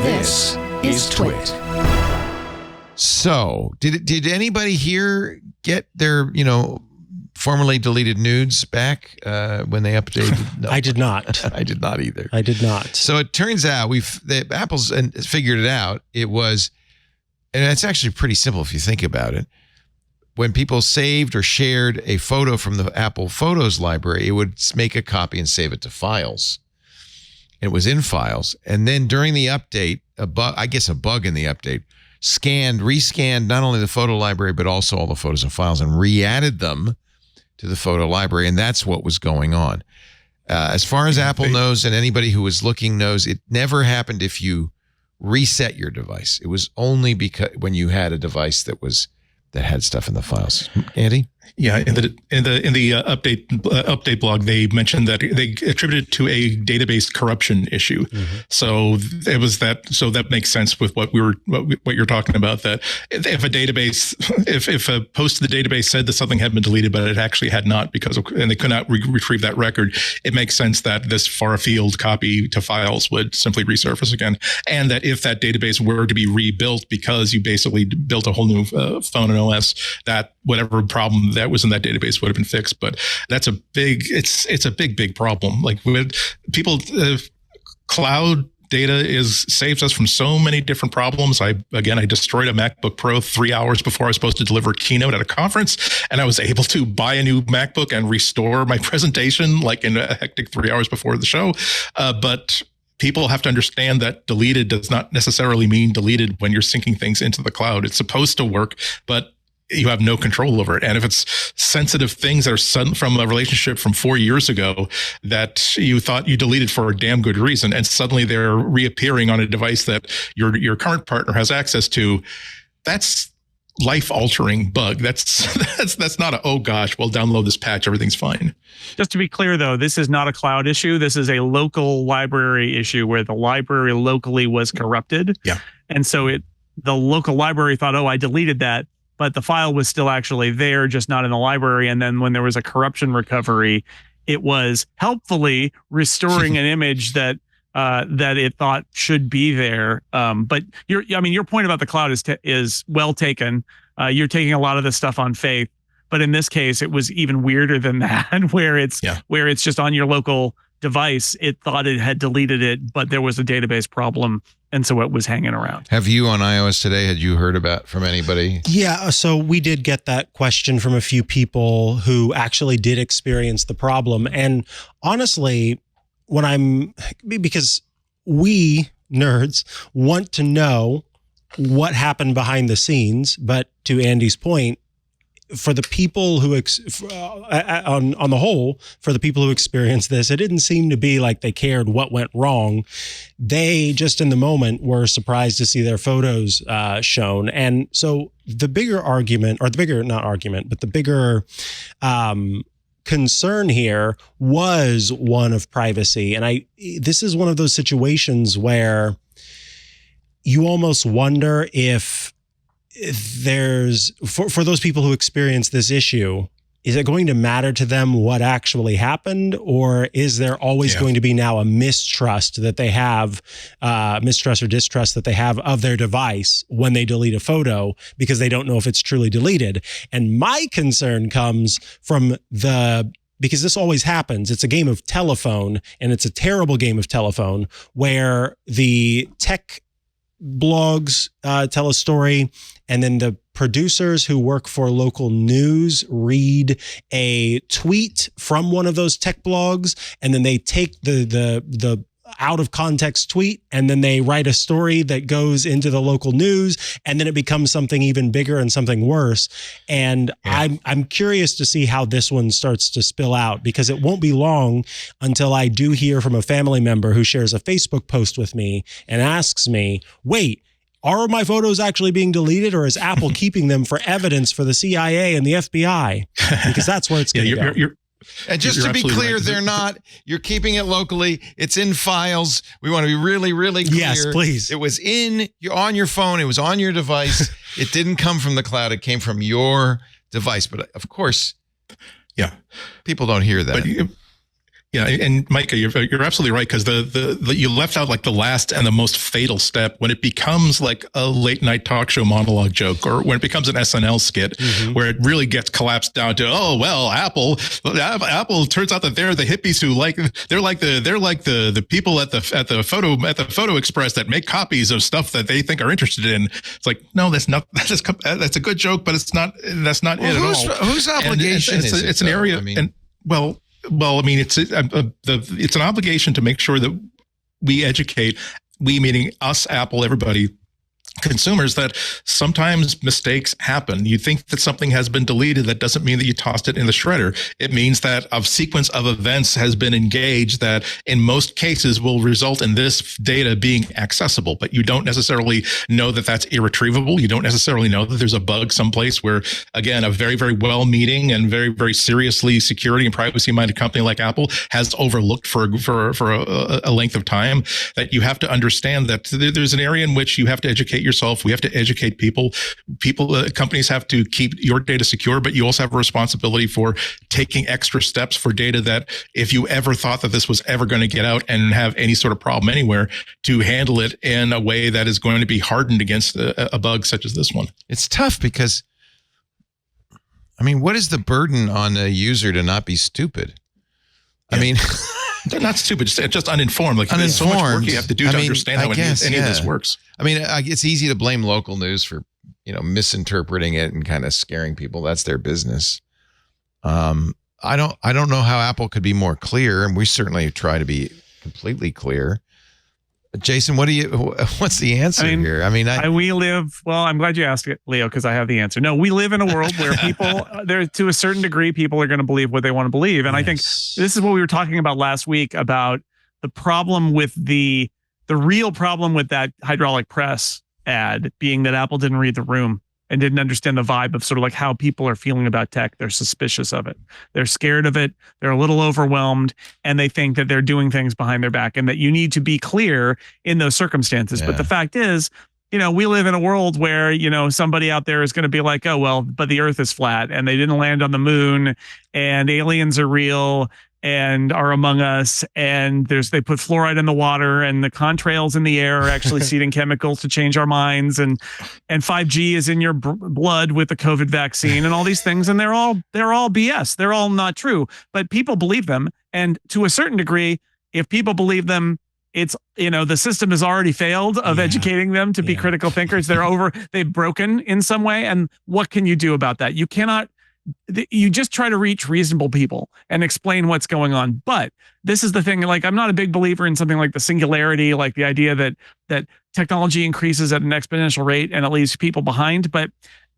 This is TWiT. So, did anybody here get their, formerly deleted nudes back when they updated? No. I did not. I did not either. I did not. So it turns out Apple's figured it out. It was, and it's actually pretty simple if you think about it. When people saved or shared a photo from the Apple Photos library, it would make a copy and save it to Files. It was in Files. And then during the update, a bug in the update, rescanned not only the photo library, but also all the photos and files and re-added them to the photo library. And that's what was going on. As far as Apple knows, and anybody who was looking knows, it never happened if you reset your device. It was only because when you had a device that had stuff in the files. Andy? Yeah, in the update blog, they mentioned that they attributed it to a database corruption issue. Mm-hmm. So it was that. So that makes sense with what you're talking about. That if a post to the database said that something had been deleted, but it actually had not and they could not retrieve that record, it makes sense that this far afield copy to Files would simply resurface again, and that if that database were to be rebuilt because you basically built a whole new phone and OS, that whatever problem that was in that database would have been fixed. But that's it's a big problem. Like with people, cloud data saves us from so many different problems. I destroyed a MacBook Pro 3 hours before I was supposed to deliver a keynote at a conference, and I was able to buy a new MacBook and restore my presentation like in a hectic 3 hours before the show. But people have to understand that deleted does not necessarily mean deleted when you're syncing things into the cloud. It's supposed to work, but you have no control over it. And if it's sensitive things that are from a relationship from 4 years ago that you thought you deleted for a damn good reason, and suddenly they're reappearing on a device that your current partner has access to, that's life-altering bug. That's not a, oh gosh, well, download this patch, everything's fine. Just to be clear, though, this is not a cloud issue. This is a local library issue where the library locally was corrupted. Yeah. And so the local library thought, oh, I deleted that, but the file was still actually there, just not in the library. And then when there was a corruption recovery, it was helpfully restoring an image that it thought should be there. But your point about the cloud is well taken. You're taking a lot of this stuff on faith, but in this case, it was even weirder than that, where it's just on your local device. It thought it had deleted it, but there was a database problem, and so it was hanging around. Have you on iOS today? Had you heard from anybody? Yeah, so we did get that question from a few people who actually did experience the problem, and honestly, because we nerds want to know what happened behind the scenes, but to Andy's point, for the people who, on the whole, for the people who experienced this, it didn't seem to be like they cared what went wrong. They just in the moment were surprised to see their photos shown. And so the bigger concern here was one of privacy. And this is one of those situations where you almost wonder if there's, for those people who experience this issue, is it going to matter to them what actually happened? Or is there always going to be now a mistrust that they have, mistrust or distrust that they have of their device when they delete a photo because they don't know if it's truly deleted? And my concern comes from because this always happens. It's a game of telephone, and it's a terrible game of telephone where the tech blogs tell a story, and then the producers who work for local news read a tweet from one of those tech blogs, and then they take the out of context tweet, and then they write a story that goes into the local news, and then it becomes something even bigger and something worse. And I'm curious to see how this one starts to spill out, because it won't be long until I do hear from a family member who shares a Facebook post with me and asks me, wait, are my photos actually being deleted, or is Apple keeping them for evidence for the CIA and the FBI? Because that's where it's going to go. And just to be clear, right. They're not. You're keeping it locally. It's in Files. We want to be really, really clear. Yes, please. It was on your phone. It was on your device. It didn't come from the cloud. It came from your device. But of course, people don't hear that. Yeah, and Mikah, you're absolutely right, because the you left out like the last and the most fatal step when it becomes like a late night talk show monologue joke, or when it becomes an SNL skit, where it really gets collapsed down to, oh well, Apple turns out that they're the hippies who they're like the people at the Photo Express that make copies of stuff that they think are interested in. It's like, no, that's a good joke, but that's not it at all. Whose obligation is it? It's an area, I mean, it's an obligation to make sure that we educate, we meaning us, Apple, everybody, consumers, that sometimes mistakes happen. You think that something has been deleted. That doesn't mean that you tossed it in the shredder. It means that a sequence of events has been engaged that in most cases will result in this data being accessible, but you don't necessarily know that that's irretrievable. You don't necessarily know that there's a bug someplace where, again, a very, very well-meaning and very, very seriously security and privacy-minded company like Apple has overlooked for a length of time. That you have to understand that there's an area in which you have to educate yourself. We have to educate people. Companies have to keep your data secure, but you also have a responsibility for taking extra steps for data that if you ever thought that this was ever going to get out and have any sort of problem anywhere, to handle it in a way that is going to be hardened against a bug such as this one. It's tough because, I mean, what is the burden on a user to not be stupid? Yeah. I mean, they're not stupid, just uninformed. Like, there's so much work you have to do to understand how any of this works. I mean, it's easy to blame local news for, misinterpreting it and kind of scaring people. That's their business. I don't know how Apple could be more clear, and we certainly try to be completely clear. Jason, what's the answer here? I mean, I'm glad you asked it, Leo, because I have the answer. No, we live in a world where people, to a certain degree, people are going to believe what they want to believe. And I think this is what we were talking about last week about the problem with the real problem with that hydraulic press ad being that Apple didn't read the room and didn't understand the vibe of sort of like how people are feeling about tech. They're suspicious of it. They're scared of it. They're a little overwhelmed, and they think that they're doing things behind their back and that you need to be clear in those circumstances. Yeah. But the fact is, we live in a world where, somebody out there is going to be like, oh, well, but the earth is flat and they didn't land on the moon and aliens are real and are among us, and they put fluoride in the water, and the contrails in the air are actually seeding chemicals to change our minds, and 5G is in your blood with the COVID vaccine, and all these things, and they're all BS. They're all not true, but people believe them, and to a certain degree, if people believe them, it's the system has already failed of educating them to be critical thinkers. They've broken in some way, and what can you do about that? You cannot. You just try to reach reasonable people and explain what's going on. But this is the thing, like, I'm not a big believer in something like the singularity, like the idea that technology increases at an exponential rate and it leaves people behind. But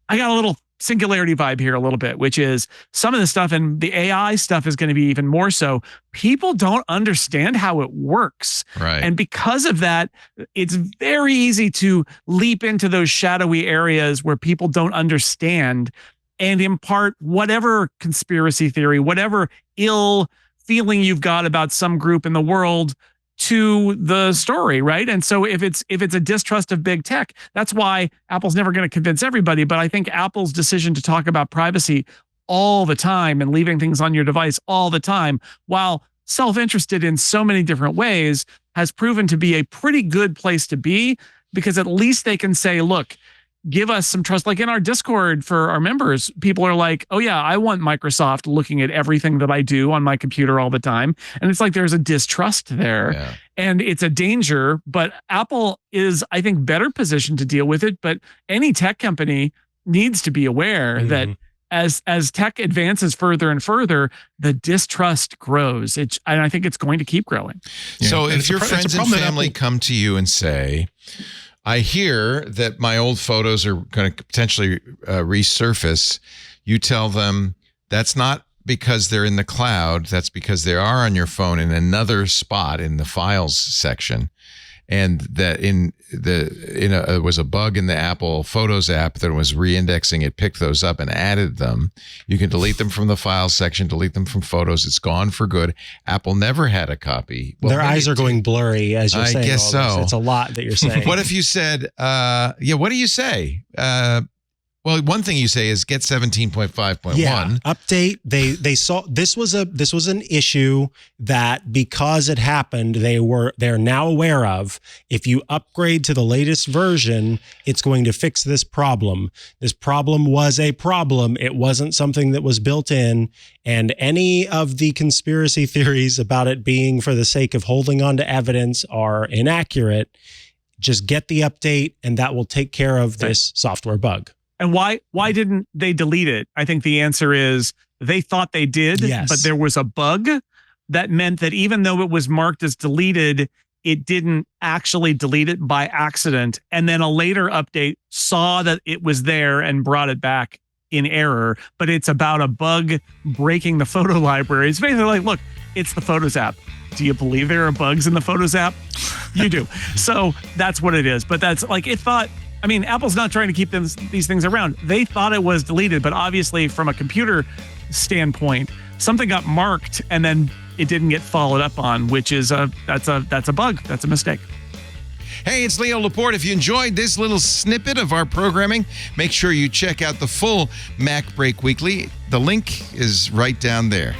I got a little singularity vibe here a little bit, which is some of the stuff, and the AI stuff is going to be even more so. People don't understand how it works. Right. And because of that, it's very easy to leap into those shadowy areas where people don't understand and impart whatever conspiracy theory, whatever ill feeling you've got about some group in the world to the story, right? And so if it's a distrust of big tech, that's why Apple's never going to convince everybody. But I think Apple's decision to talk about privacy all the time and leaving things on your device all the time, while self-interested in so many different ways, has proven to be a pretty good place to be, because at least they can say, look, give us some trust. Like in our Discord for our members, people are like, oh yeah, I want Microsoft looking at everything that I do on my computer all the time. And it's like, there's a distrust there and it's a danger, but Apple is, I think, better positioned to deal with it. But any tech company needs to be aware that as tech advances further and further, the distrust grows. And I think it's going to keep growing. Yeah. So if your friends and family come to you and say, I hear that my old photos are going to potentially resurface, you tell them that's not because they're in the cloud. That's because they are on your phone in another spot in the files section. And that it was a bug in the Apple Photos app that was reindexing. It picked those up and added them. You can delete them from the files section, delete them from Photos. It's gone for good. Apple never had a copy. Well, their eyes are going blurry as you're saying. I guess so. It's a lot that you're saying. What if you said, what do you say? Well, one thing you say is get 17.5.1. Yeah, update. They saw this was an issue that because it happened, they're now aware of. If you upgrade to the latest version, it's going to fix this problem. This problem was a problem. It wasn't something that was built in. And any of the conspiracy theories about it being for the sake of holding on to evidence are inaccurate. Just get the update, and that will take care of this software bug. And why didn't they delete it? I think the answer is they thought they did, but there was a bug that meant that even though it was marked as deleted, it didn't actually delete it by accident. And then a later update saw that it was there and brought it back in error. But it's about a bug breaking the photo library. It's basically like, look, it's the Photos app. Do you believe there are bugs in the Photos app? You do. So that's what it is. But that's like, it thought, I mean, Apple's not trying to keep these things around. They thought it was deleted, but obviously from a computer something got marked and then it didn't get followed up on, which is that's a bug. That's a mistake. Hey, it's Leo Laporte. If you enjoyed this little snippet of our programming, make sure you check out the full MacBreak Weekly. The link is right down there.